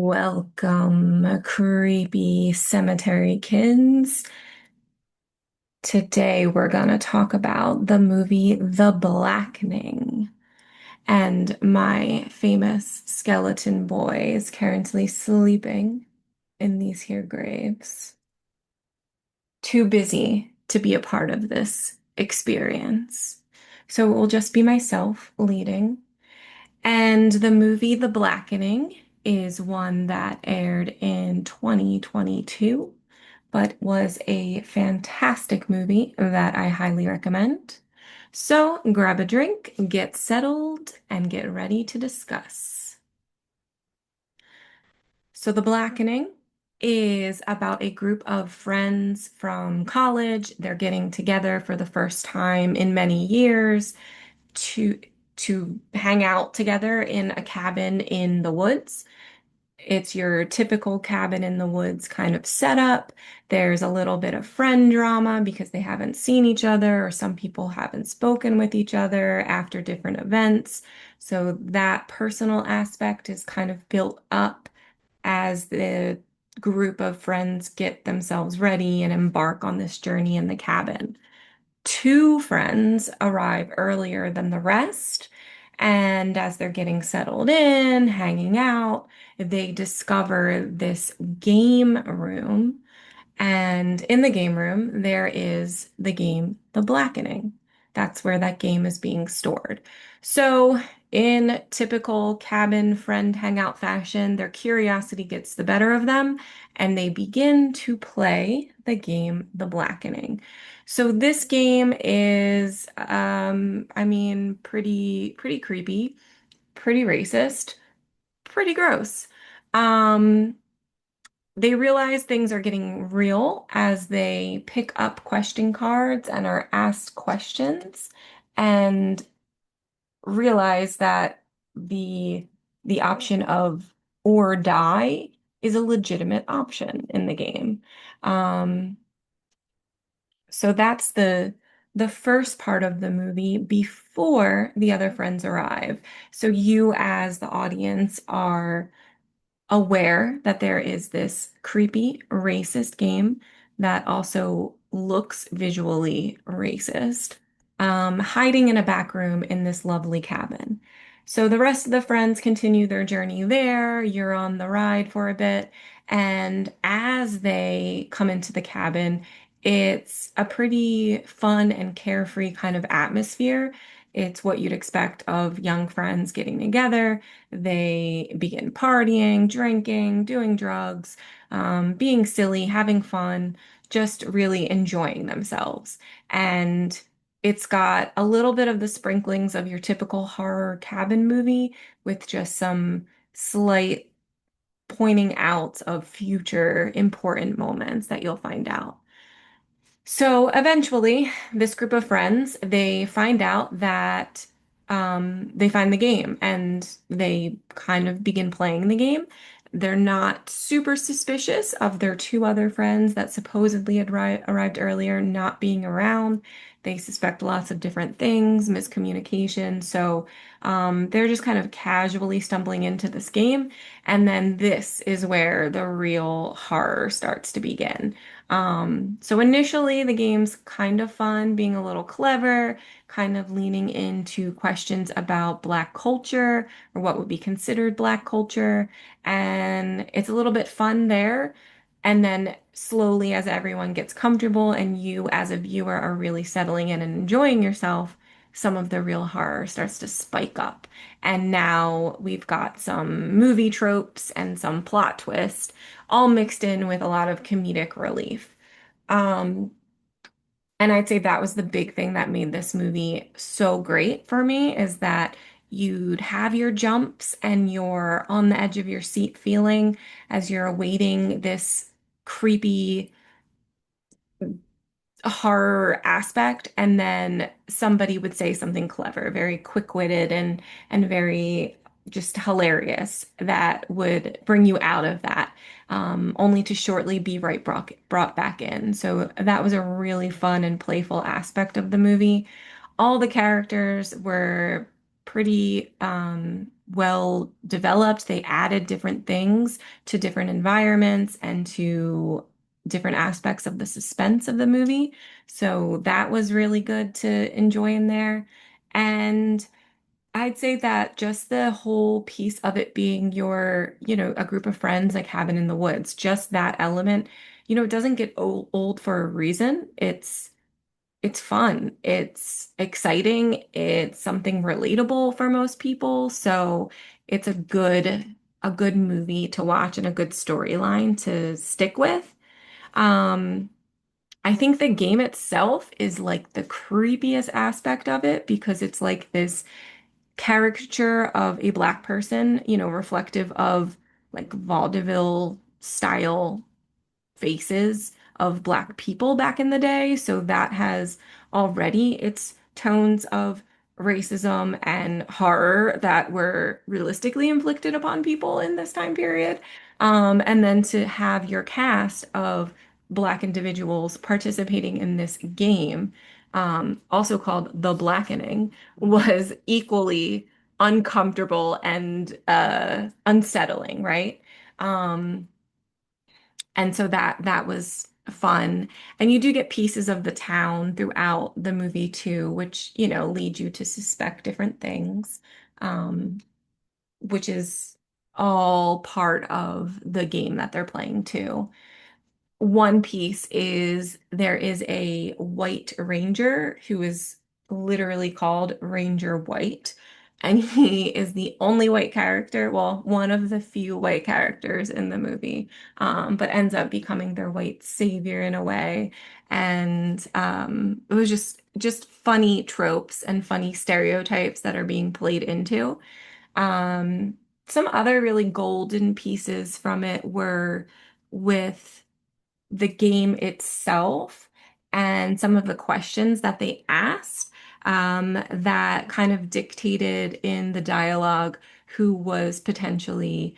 Welcome, creepy cemetery kids. Today we're gonna talk about the movie The Blackening. And my famous skeleton boy is currently sleeping in these here graves. Too busy to be a part of this experience. So it will just be myself leading. And the movie The Blackening is one that aired in 2022, but was a fantastic movie that I highly recommend. So grab a drink, get settled, and get ready to discuss. So The Blackening is about a group of friends from college. They're getting together for the first time in many years to hang out together in a cabin in the woods. It's your typical cabin in the woods kind of setup. There's a little bit of friend drama because they haven't seen each other, or some people haven't spoken with each other after different events. So that personal aspect is kind of built up as the group of friends get themselves ready and embark on this journey in the cabin. Two friends arrive earlier than the rest, and as they're getting settled in, hanging out, they discover this game room, and in the game room, there is the game, The Blackening. That's where that game is being stored. So, in typical cabin friend hangout fashion, their curiosity gets the better of them, and they begin to play the game, The Blackening. So this game is, pretty creepy, pretty racist, pretty gross. Um, they realize things are getting real as they pick up question cards and are asked questions and realize that the the option of or die is a legitimate option in the game. Um, so that's the first part of the movie before the other friends arrive. So you as the audience are aware that there is this creepy, racist game that also looks visually racist, hiding in a back room in this lovely cabin. So the rest of the friends continue their journey there. You're on the ride for a bit. And as they come into the cabin, it's a pretty fun and carefree kind of atmosphere. It's what you'd expect of young friends getting together. They begin partying, drinking, doing drugs, being silly, having fun, just really enjoying themselves. And it's got a little bit of the sprinklings of your typical horror cabin movie with just some slight pointing out of future important moments that you'll find out. So eventually, this group of friends, they find out that they find the game and they kind of begin playing the game. They're not super suspicious of their two other friends that supposedly had arrived earlier not being around. They suspect lots of different things, miscommunication. So they're just kind of casually stumbling into this game. And then this is where the real horror starts to begin. So initially the game's kind of fun, being a little clever, kind of leaning into questions about Black culture or what would be considered Black culture. And it's a little bit fun there. And then slowly, as everyone gets comfortable and you as a viewer are really settling in and enjoying yourself, some of the real horror starts to spike up. And now we've got some movie tropes and some plot twists all mixed in with a lot of comedic relief. Um, and I'd say that was the big thing that made this movie so great for me is that you'd have your jumps and you're on the edge of your seat feeling as you're awaiting this creepy horror aspect, and then somebody would say something clever, very quick-witted and very just hilarious that would bring you out of that, only to shortly be brought back in. So that was a really fun and playful aspect of the movie. All the characters were pretty well developed. They added different things to different environments and to different aspects of the suspense of the movie. So that was really good to enjoy in there. And I'd say that just the whole piece of it being a group of friends, like cabin in the woods, just that element, it doesn't get old for a reason. It's fun. It's exciting. It's something relatable for most people. So it's a good movie to watch and a good storyline to stick with. Um, I think the game itself is like the creepiest aspect of it because it's like this caricature of a black person, reflective of like vaudeville style faces of Black people back in the day. So that has already its tones of racism and horror that were realistically inflicted upon people in this time period. And then to have your cast of Black individuals participating in this game, also called The Blackening, was equally uncomfortable and unsettling, right? Um, and so that was fun. And you do get pieces of the town throughout the movie too, which, lead you to suspect different things, um, which is all part of the game that they're playing too. One piece is there is a white ranger who is literally called Ranger White, and he is the only white character, well, one of the few white characters in the movie, but ends up becoming their white savior in a way. And it was just funny tropes and funny stereotypes that are being played into. Um, some other really golden pieces from it were with the game itself and some of the questions that they asked that kind of dictated in the dialogue who was potentially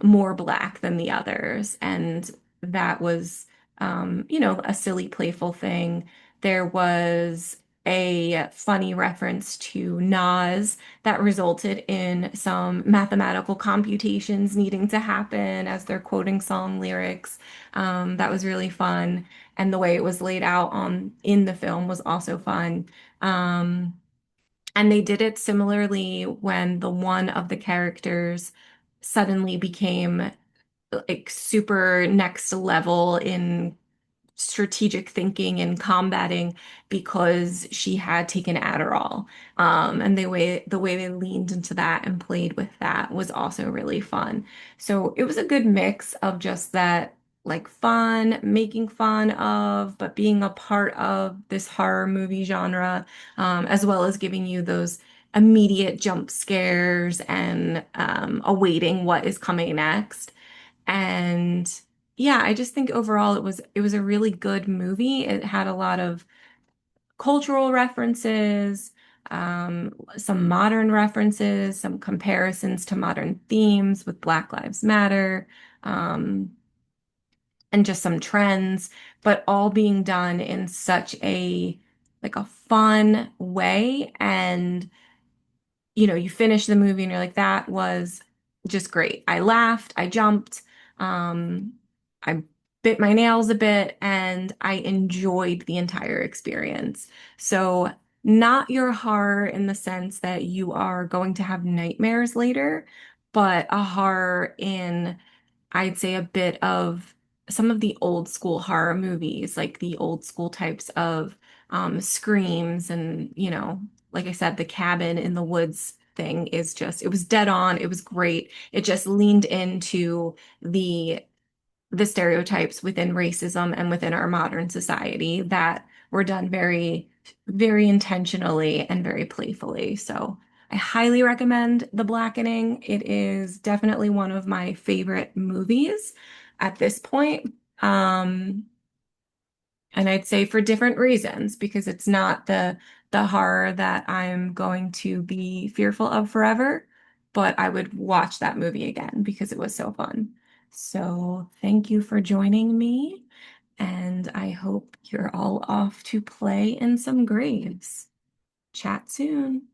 more black than the others. And that was, a silly, playful thing. There was a funny reference to Nas that resulted in some mathematical computations needing to happen as they're quoting song lyrics. That was really fun. And the way it was laid out on in the film was also fun. Um, and they did it similarly when the one of the characters suddenly became like super next level in strategic thinking and combating because she had taken Adderall. And the way they leaned into that and played with that was also really fun. So it was a good mix of just that like fun, making fun of, but being a part of this horror movie genre, as well as giving you those immediate jump scares and awaiting what is coming next. And yeah, I just think overall it was a really good movie. It had a lot of cultural references, some modern references, some comparisons to modern themes with Black Lives Matter, um, and just some trends, but all being done in such a like a fun way. And you finish the movie and you're like, that was just great. I laughed, I jumped, um, I bit my nails a bit, and I enjoyed the entire experience. So, not your horror in the sense that you are going to have nightmares later, but a horror in I'd say a bit of some of the old school horror movies, like the old school types of screams and, like I said, the cabin in the woods thing is just, it was dead on. It was great. It just leaned into the the stereotypes within racism and within our modern society that were done very, very intentionally and very playfully. So I highly recommend The Blackening. It is definitely one of my favorite movies at this point. Um, and I'd say for different reasons, because it's not the horror that I'm going to be fearful of forever, but I would watch that movie again because it was so fun. So thank you for joining me, and I hope you're all off to play in some graves. Chat soon.